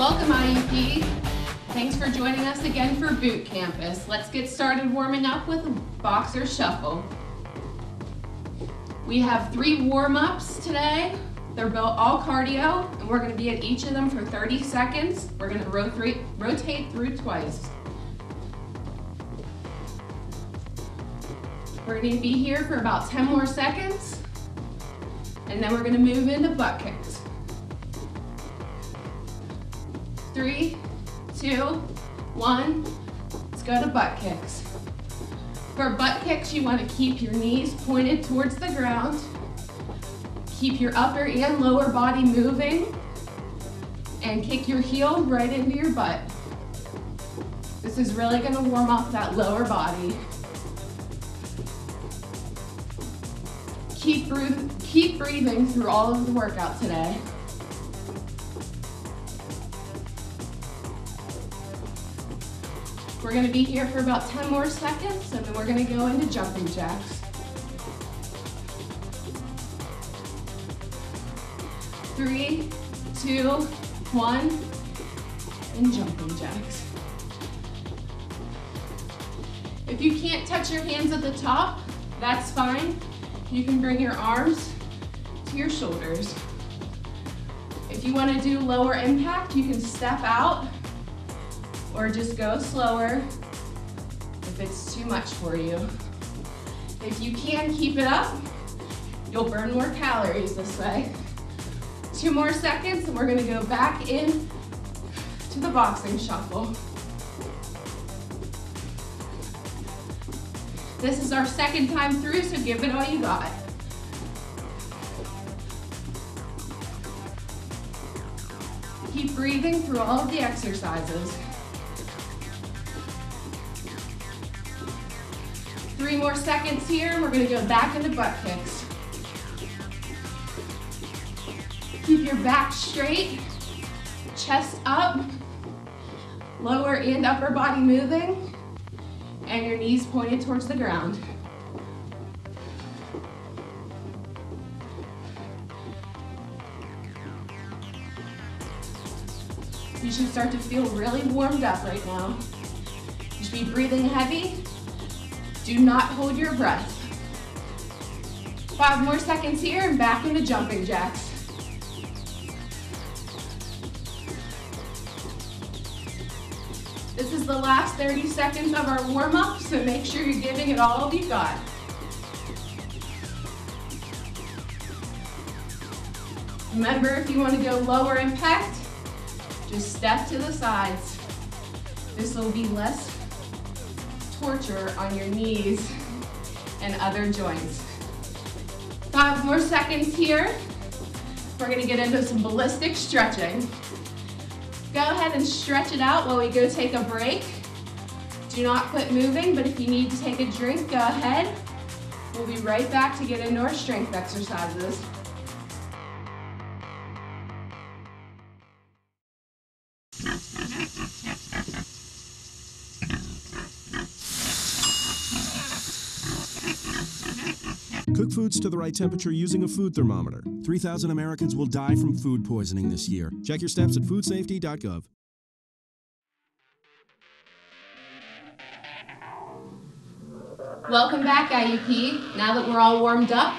Welcome IUP. Thanks for joining us again for Boot Campus. Let's get started warming up with a boxer shuffle. We have 3 warm-ups today. They're all cardio, and we're going to be at each of them for 30 seconds. We're going to rotate through twice. We're going to be here for about 10 more seconds, and then we're going to move into butt kicks. 3, 2, 1, let's go to butt kicks. For butt kicks, you want to keep your knees pointed towards the ground. Keep your upper and lower body moving, and kick your heel right into your butt. This is really going to warm up that lower body. Keep breathing through all of the workout today. We're going to be here for about 10 more seconds, and then we're going to go into jumping jacks. 3, 2, 1, and jumping jacks. If you can't touch your hands at the top, that's fine. You can bring your arms to your shoulders. If you want to do lower impact, you can step out or just go slower if it's too much for you. If you can keep it up, you'll burn more calories this way. 2 more seconds, and we're going to go back in to the boxing shuffle. This is our second time through, so give it all you got. Keep breathing through all of the exercises. 3 more seconds here, and we're going to go back into butt kicks. Keep your back straight, chest up, lower and upper body moving, and your knees pointed towards the ground. You should start to feel really warmed up right now. You should be breathing heavy. Do not hold your breath. 5 more seconds here, and back into jumping jacks. This is the last 30 seconds of our warm-up, so make sure you're giving it all you got. Remember, if you want to go lower impact, just step to the sides. This will be less torture on your knees and other joints. 5 more seconds here. We're going to get into some ballistic stretching. Go ahead and stretch it out while we go take a break. Do not quit moving, but if you need to take a drink, go ahead. We'll be right back to get into our strength exercises. Cook foods to the right temperature using a food thermometer. 3,000 Americans will die from food poisoning this year. Check your steps at foodsafety.gov. Welcome back, IUP. Now that we're all warmed up,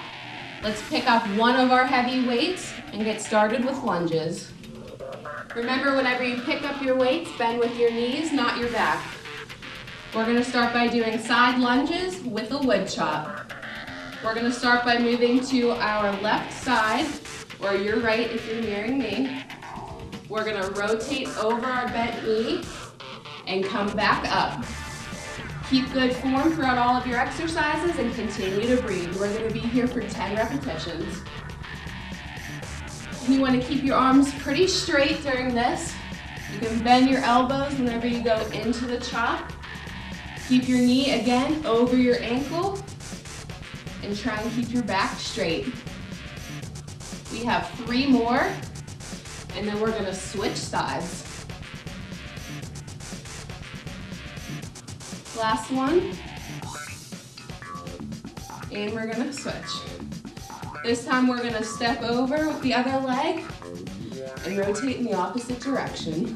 let's pick up one of our heavy weights and get started with lunges. Remember, whenever you pick up your weights, bend with your knees, not your back. We're going to start by doing side lunges with a wood chop. We're going to start by moving to our left side, or your right if you're nearing me. We're going to rotate over our bent knee and come back up. Keep good form throughout all of your exercises and continue to breathe. We're going to be here for 10 repetitions. You want to keep your arms pretty straight during this. You can bend your elbows whenever you go into the chop. Keep your knee again over your ankle, and try and keep your back straight. We have 3 more, and then we're going to switch sides. Last one, and we're going to switch. This time we're gonna step over with the other leg and rotate in the opposite direction.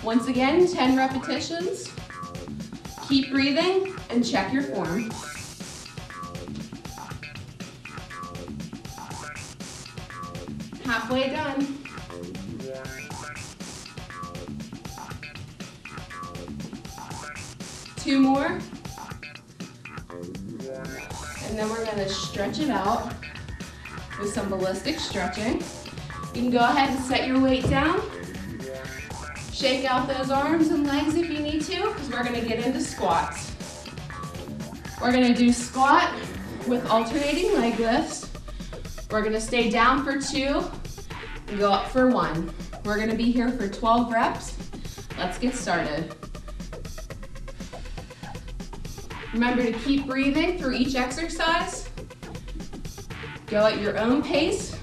Once again, 10 repetitions. Keep breathing and check your form. Halfway done. Two more. And then we're gonna stretch it out with some ballistic stretching. You can go ahead and set your weight down. Shake out those arms and legs if you need to, because we're gonna get into squats. We're gonna do squat with alternating leg lifts. We're gonna stay down for 2 and go up for 1. We're gonna be here for 12 reps. Let's get started. Remember to keep breathing through each exercise. Go at your own pace.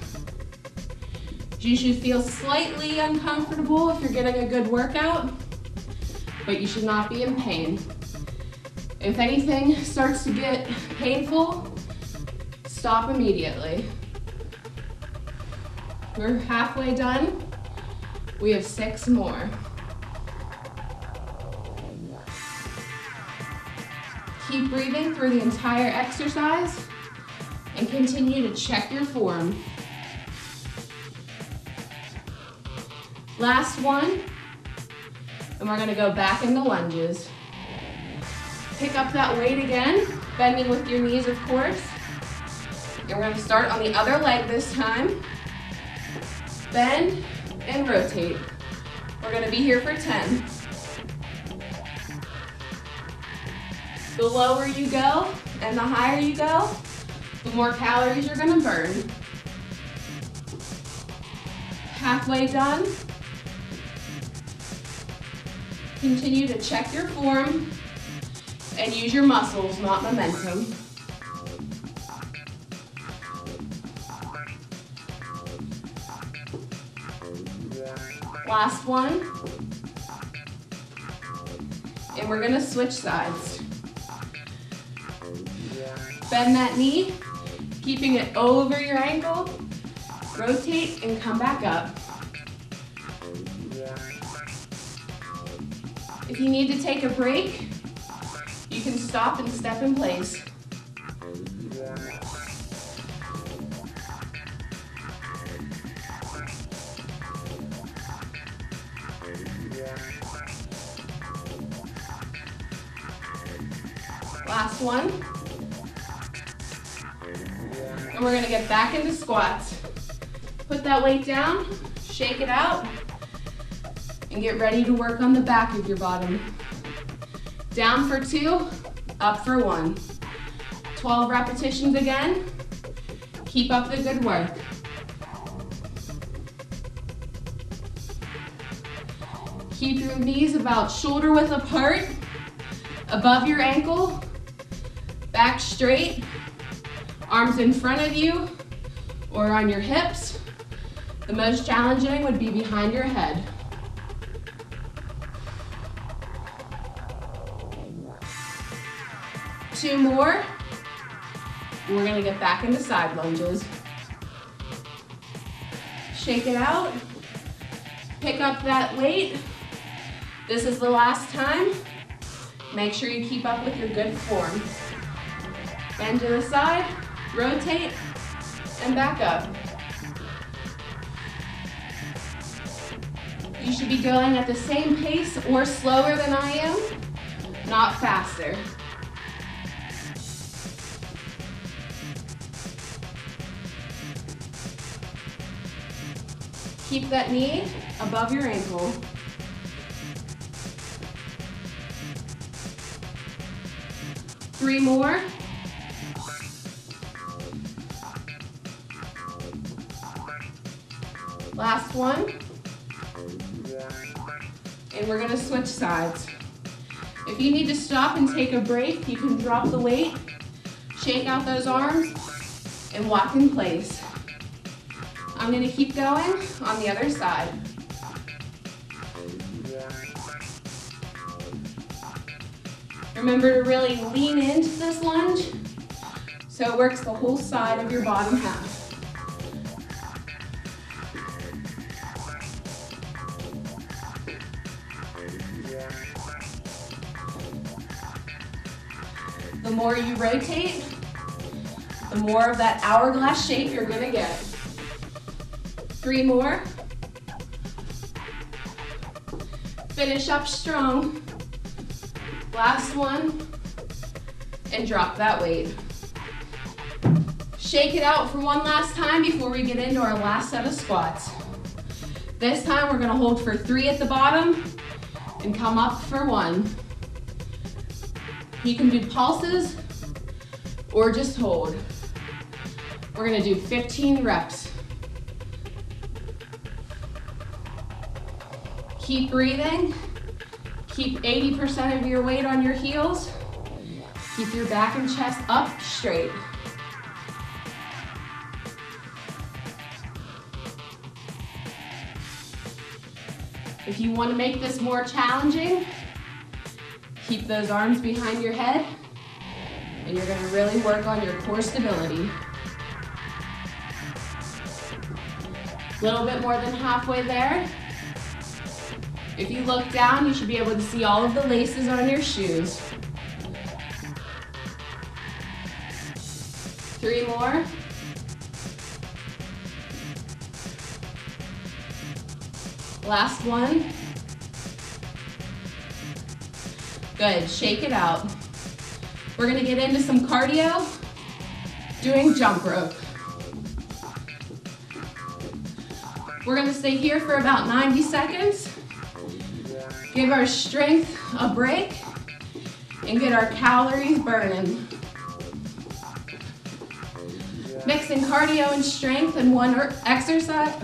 You should feel slightly uncomfortable if you're getting a good workout, but you should not be in pain. If anything starts to get painful, stop immediately. We're halfway done. We have 6 more. Keep breathing through the entire exercise and continue to check your form. Last one, and we're gonna go back into lunges. Pick up that weight again, bending with your knees, of course. And we're gonna start on the other leg this time. Bend and rotate. We're gonna be here for 10. The lower you go and the higher you go, the more calories you're gonna burn. Halfway done. Continue to check your form and use your muscles, not momentum. Last one. And we're gonna switch sides. Bend that knee, keeping it over your ankle. Rotate and come back up. If you need to take a break, you can stop and step in place. Last one. And we're gonna get back into squats. Put that weight down, shake it out, and get ready to work on the back of your bottom. Down for 2, up for 1. 12 repetitions again. Keep up the good work. Keep your knees about shoulder width apart, above your ankle, back straight, arms in front of you or on your hips. The most challenging would be behind your head. Two more. We're gonna get back into side lunges. Shake it out. Pick up that weight. This is the last time. Make sure you keep up with your good form. Bend to the side, rotate, and back up. You should be going at the same pace or slower than I am, not faster. Keep that knee above your ankle. Three more. Last one. And we're gonna switch sides. If you need to stop and take a break, you can drop the weight, shake out those arms, and walk in place. I'm gonna keep going on the other side. Remember to really lean into this lunge So it works the whole side of your bottom half. The more you rotate, the more of that hourglass shape you're gonna get. 3 more. Finish up strong. Last one, and drop that weight. Shake it out for one last time before we get into our last set of squats. This time we're gonna hold for 3 at the bottom and come up for 1. You can do pulses or just hold. We're gonna do 15 reps. Keep breathing. Keep 80% of your weight on your heels. Keep your back and chest up straight. If you want to make this more challenging, keep those arms behind your head, and you're going to really work on your core stability. A little bit more than halfway there. If you look down, you should be able to see all of the laces on your shoes. 3 more. Last one. Good, shake it out. We're gonna get into some cardio, doing jump rope. We're gonna stay here for about 90 seconds. Give our strength a break and get our calories burning. Mixing cardio and strength in one exercise,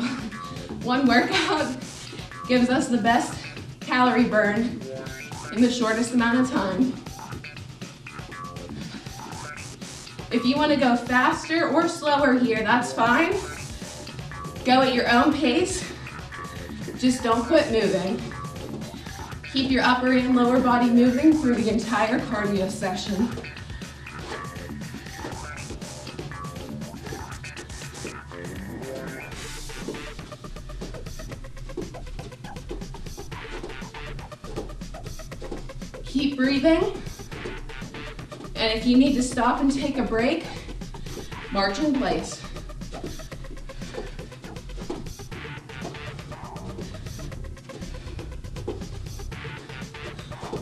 one workout gives us the best calorie burn in the shortest amount of time. If you want to go faster or slower here, that's fine. Go at your own pace. Just don't quit moving. Keep your upper and lower body moving through the entire cardio session. Keep breathing. And if you need to stop and take a break, march in place.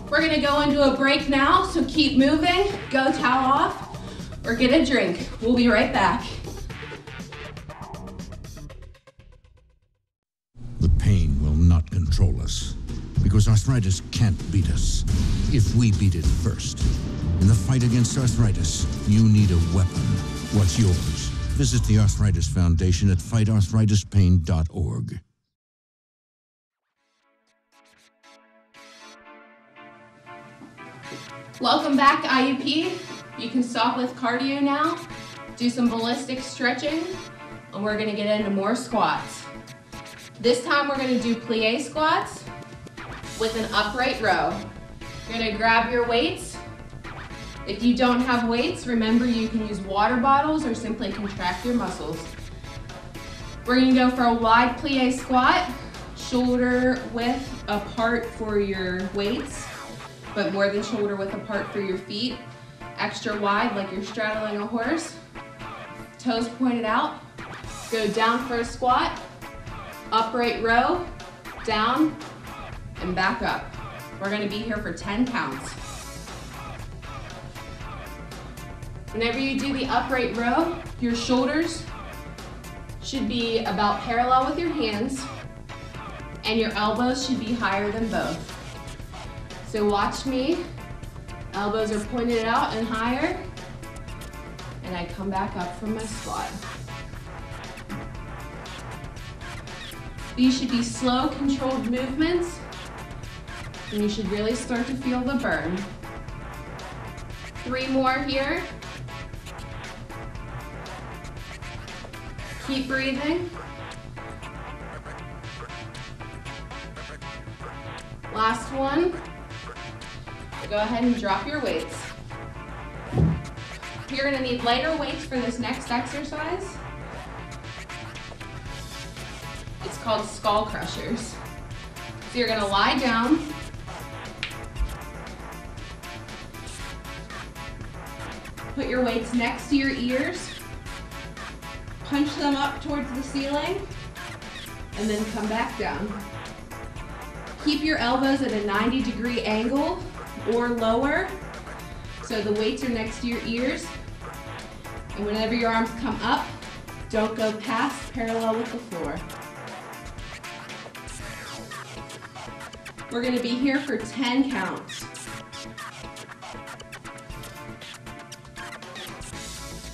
We're gonna go into a break now, so keep moving, go towel off, or get a drink. We'll be right back. The pain will not control us, because arthritis can't beat us if we beat it first. In the fight against arthritis, you need a weapon. What's yours? Visit the Arthritis Foundation at fightarthritispain.org. Welcome back to IUP. You can stop with cardio now, do some ballistic stretching, and we're gonna get into more squats. This time we're gonna do plie squats with an upright row. You're gonna grab your weights. If you don't have weights, remember you can use water bottles or simply contract your muscles. We're gonna go for a wide plie squat, shoulder width apart for your weights, but more than shoulder width apart for your feet. Extra wide like you're straddling a horse. Toes pointed out. Go down for a squat, upright row, down, and back up. We're gonna be here for 10 counts. Whenever you do the upright row, your shoulders should be about parallel with your hands, and your elbows should be higher than both. So watch me, elbows are pointed out and higher, and I come back up from my squat. These should be slow, controlled movements, and you should really start to feel the burn. 3 more here. Keep breathing. Last one. Go ahead and drop your weights. You're gonna need lighter weights for this next exercise. It's called skull crushers. So you're gonna lie down. Put your weights next to your ears. Punch them up towards the ceiling, and then come back down. Keep your elbows at a 90-degree angle or lower, so the weights are next to your ears. And whenever your arms come up, don't go past parallel with the floor. We're gonna be here for 10 counts.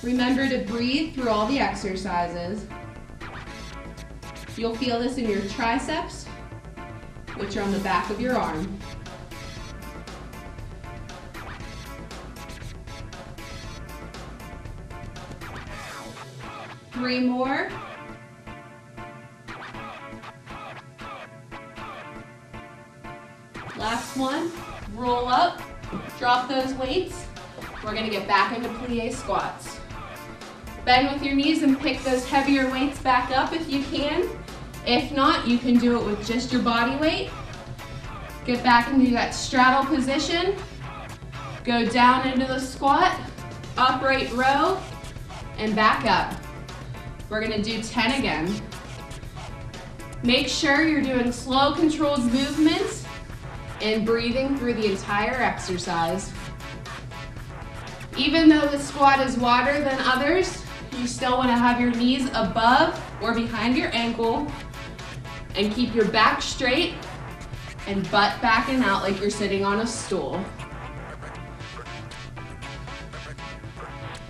Remember to breathe through all the exercises. You'll feel this in your triceps, which are on the back of your arm. Three more. Last one. Roll up, drop those weights. We're gonna get back into plie squats. Bend with your knees and pick those heavier weights back up if you can. If not, you can do it with just your body weight. Get back into that straddle position. Go down into the squat, upright row, and back up. We're gonna do 10 again. Make sure you're doing slow, controlled movements and breathing through the entire exercise. Even though the squat is wider than others, you still want to have your knees above or behind your ankle and keep your back straight and butt backing out like you're sitting on a stool.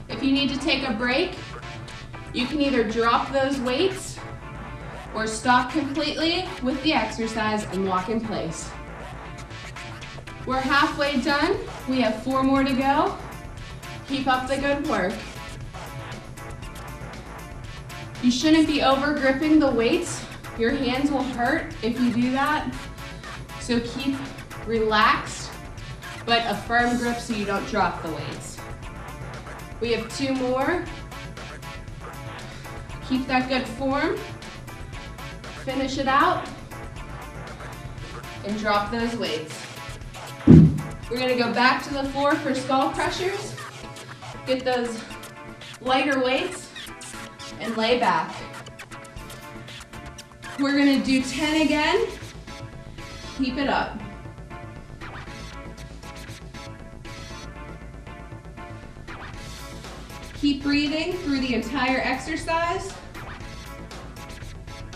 If you need to take a break, you can either drop those weights or stop completely with the exercise and walk in place. We're halfway done. We have 4 more to go. Keep up the good work. You shouldn't be over gripping the weights. Your hands will hurt if you do that. So keep relaxed, but a firm grip so you don't drop the weights. We have 2 more. Keep that good form. Finish it out and drop those weights. We're gonna go back to the floor for skull crushers. Get those lighter weights and lay back. We're gonna do 10 again. Keep it up. Keep breathing through the entire exercise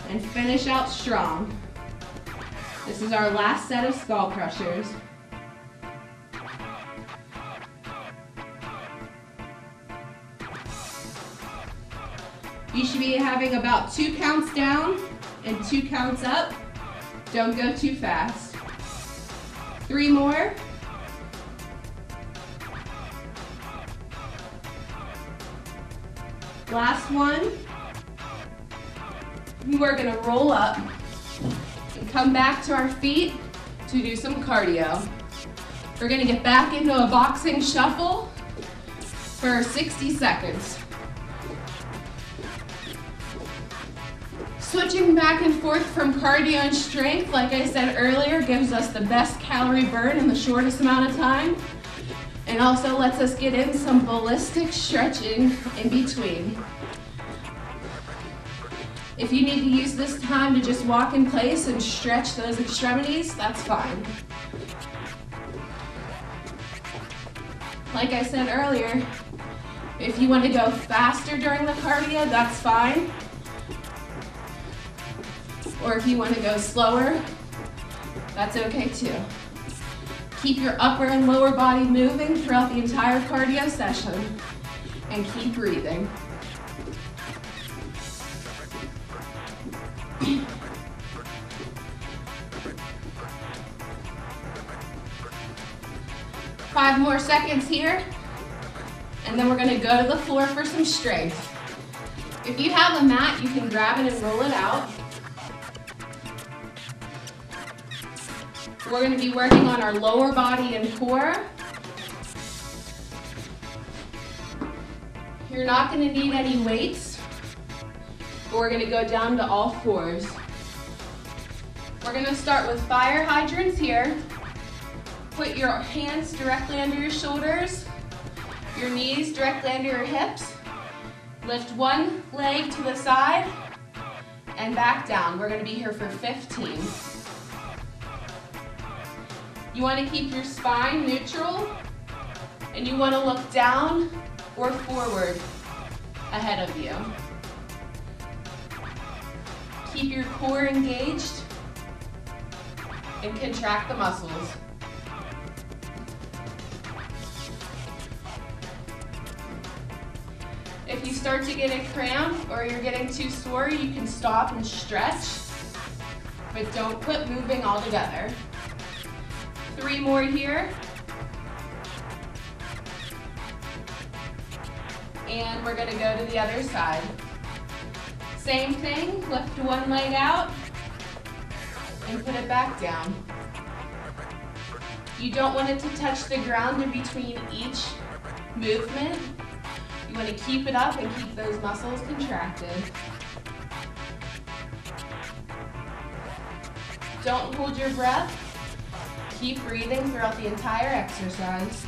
and finish out strong. This is our last set of skull crushers. You should be having about 2 counts down and 2 counts up. Don't go too fast. 3 more. Last one. We're gonna roll up and come back to our feet to do some cardio. We're gonna get back into a boxing shuffle for 60 seconds. Switching back and forth from cardio and strength, like I said earlier, gives us the best calorie burn in the shortest amount of time, and also lets us get in some ballistic stretching in between. If you need to use this time to just walk in place and stretch those extremities, that's fine. Like I said earlier, if you want to go faster during the cardio, that's fine. Or if you want to go slower, that's okay too. Keep your upper and lower body moving throughout the entire cardio session and keep breathing. Five more seconds here, and then we're gonna go to the floor for some strength. If you have a mat, you can grab it and roll it out. We're gonna be working on our lower body and core. You're not going to need any weights, but we're going to go down to all fours. We're going to start with fire hydrants here. Put your hands directly under your shoulders, your knees directly under your hips. Lift one leg to the side and back down. We're going to be here for 15. You want to keep your spine neutral, and you want to look down or forward ahead of you. Keep your core engaged and contract the muscles. If you start to get a cramp or you're getting too sore, you can stop and stretch, but don't quit moving altogether. 3 more here. And we're gonna go to the other side. Same thing, lift one leg out and put it back down. You don't want it to touch the ground in between each movement. You want to keep it up and keep those muscles contracted. Don't hold your breath. Keep breathing throughout the entire exercise.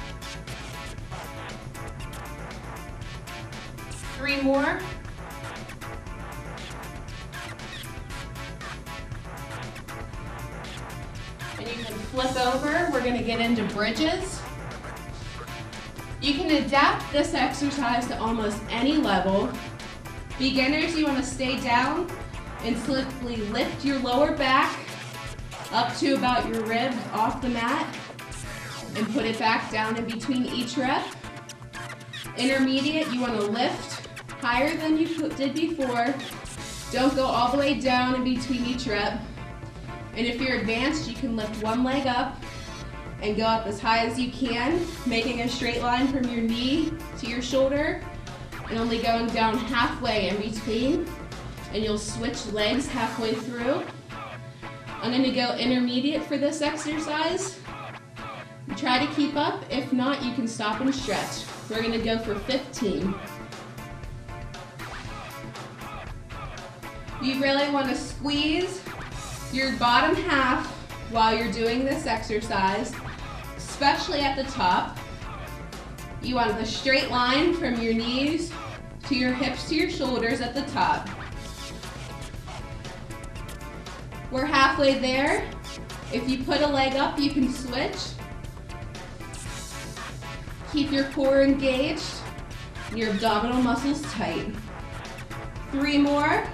3 more. And you can flip over. We're going to get into bridges. You can adapt this exercise to almost any level. Beginners, you want to stay down and simply lift your lower back up to about your ribs off the mat and put it back down in between each rep. Intermediate, you want to lift higher than you did before. Don't go all the way down in between each rep. And if you're advanced, you can lift one leg up and go up as high as you can, making a straight line from your knee to your shoulder and only going down halfway in between, and you'll switch legs halfway through. I'm going to go intermediate for this exercise. Try to keep up. If not, you can stop and stretch. We're going to go for 15. You really want to squeeze your bottom half while you're doing this exercise, especially at the top. You want the straight line from your knees to your hips to your shoulders at the top. We're halfway there. If you put a leg up, you can switch. Keep your core engaged and your abdominal muscles tight. 3 more.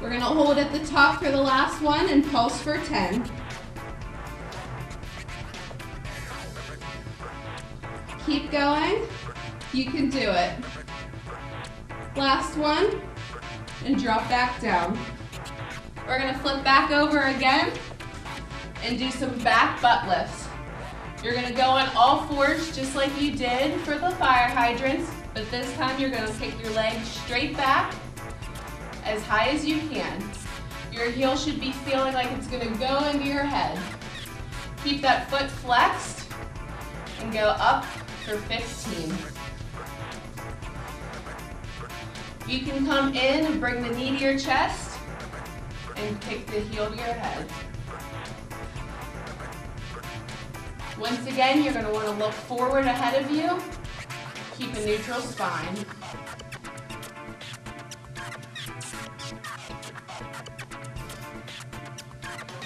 We're gonna hold at the top for the last one and pulse for 10. Keep going. You can do it. Last one, and drop back down. We're gonna flip back over again and do some back butt lifts. You're gonna go on all fours just like you did for the fire hydrants, but this time you're gonna kick your legs straight back as high as you can. Your heel should be feeling like it's gonna go into your head. Keep that foot flexed and go up for 15. You can come in and bring the knee to your chest and kick the heel to your head. Once again, you're gonna wanna look forward ahead of you. Keep a neutral spine.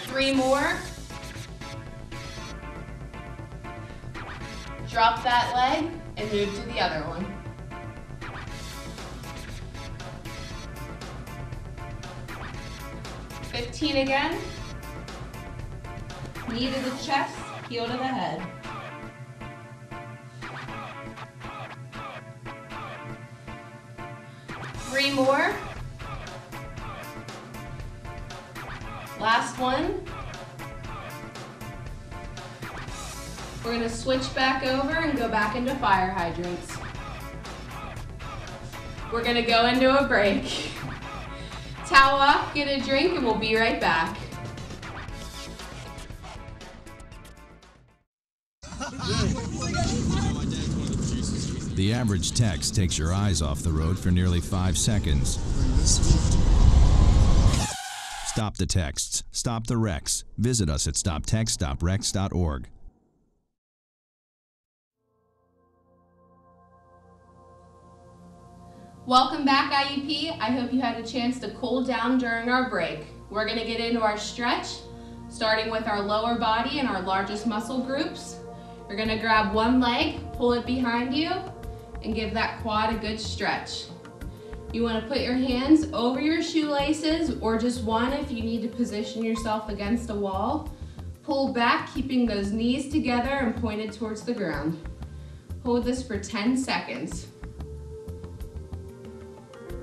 Three more. Drop that leg and move to the other one. Fifteen again. Knee to the chest, heel to the head. Three more. Last one. We're going to switch back over and go back into fire hydrants. We're going to go into a break. Towel off, get a drink, and we'll be right back. The average text takes your eyes off the road for nearly 5 seconds. Stop the texts. Stop the wrecks. Visit us at stoptextsstopwrecks.org. Welcome back, IUP. I hope you had a chance to cool down during our break. We're going to get into our stretch, starting with our lower body and our largest muscle groups. You're going to grab one leg, pull it behind you, and give that quad a good stretch. You want to put your hands over your shoelaces, or just one if you need to position yourself against a wall. Pull back, keeping those knees together and pointed towards the ground. Hold this for 10 seconds.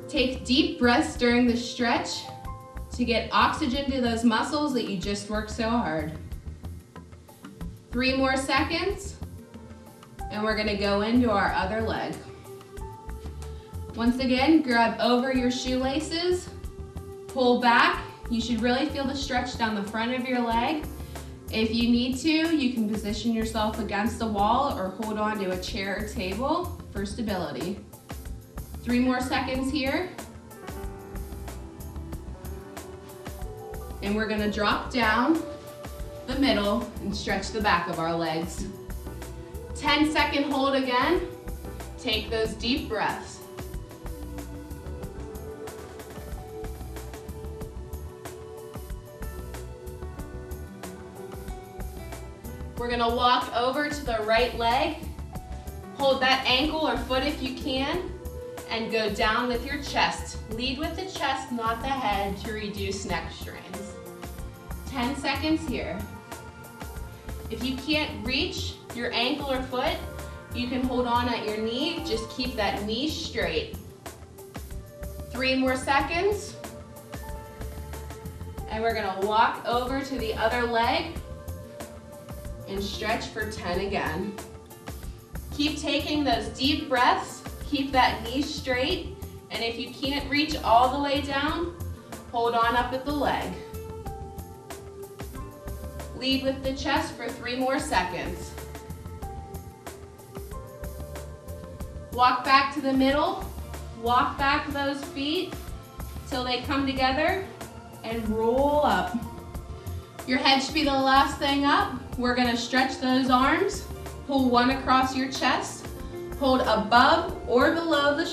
Take deep breaths during the stretch to get oxygen to those muscles that you just worked so hard. 3 more seconds, and we're gonna go into our other leg. Once again, grab over your shoelaces, pull back. You should really feel the stretch down the front of your leg. If you need to, you can position yourself against a wall or hold on to a chair or table for stability. 3 more seconds here. And we're gonna drop down the middle and stretch the back of our legs. 10-second hold again. Take those deep breaths. We're gonna walk over to the right leg. Hold that ankle or foot if you can, and go down with your chest. Lead with the chest, not the head, to reduce neck strains. 10 seconds here. If you can't reach your ankle or foot, you can hold on at your knee. Just keep that knee straight. 3 more seconds. And we're gonna walk over to the other leg and stretch for 10 again. Keep taking those deep breaths. Keep that knee straight, and if you can't reach all the way down, hold on up at the leg. Lead with the chest for 3 more seconds. Walk back to the middle, walk back those feet till they come together and roll up. Your head should be the last thing up. We're gonna stretch those arms, pull one across your chest, hold above or below the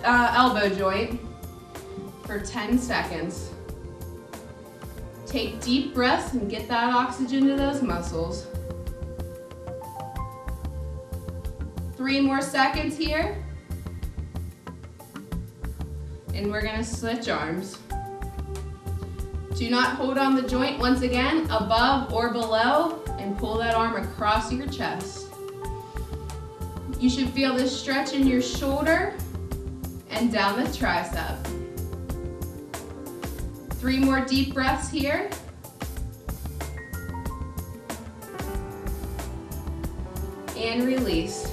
elbow joint for 10 seconds. Take deep breaths and get that oxygen to those muscles. 3 more seconds here. And we're gonna switch arms. Do not hold on the joint. Once again, above or below, and pull that arm across your chest. You should feel this stretch in your shoulder and down the tricep. 3 more deep breaths here. And release.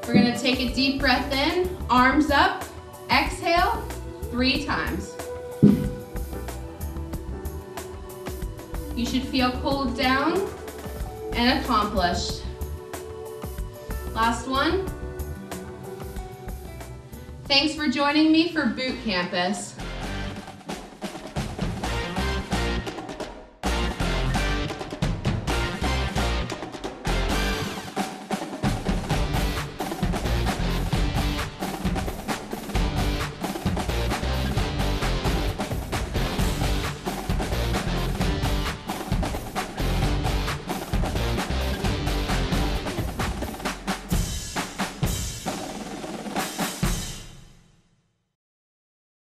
We're gonna take a deep breath in, arms up, exhale 3 times. You should feel cooled down and accomplished. Last one. Thanks for joining me for Boot Campus.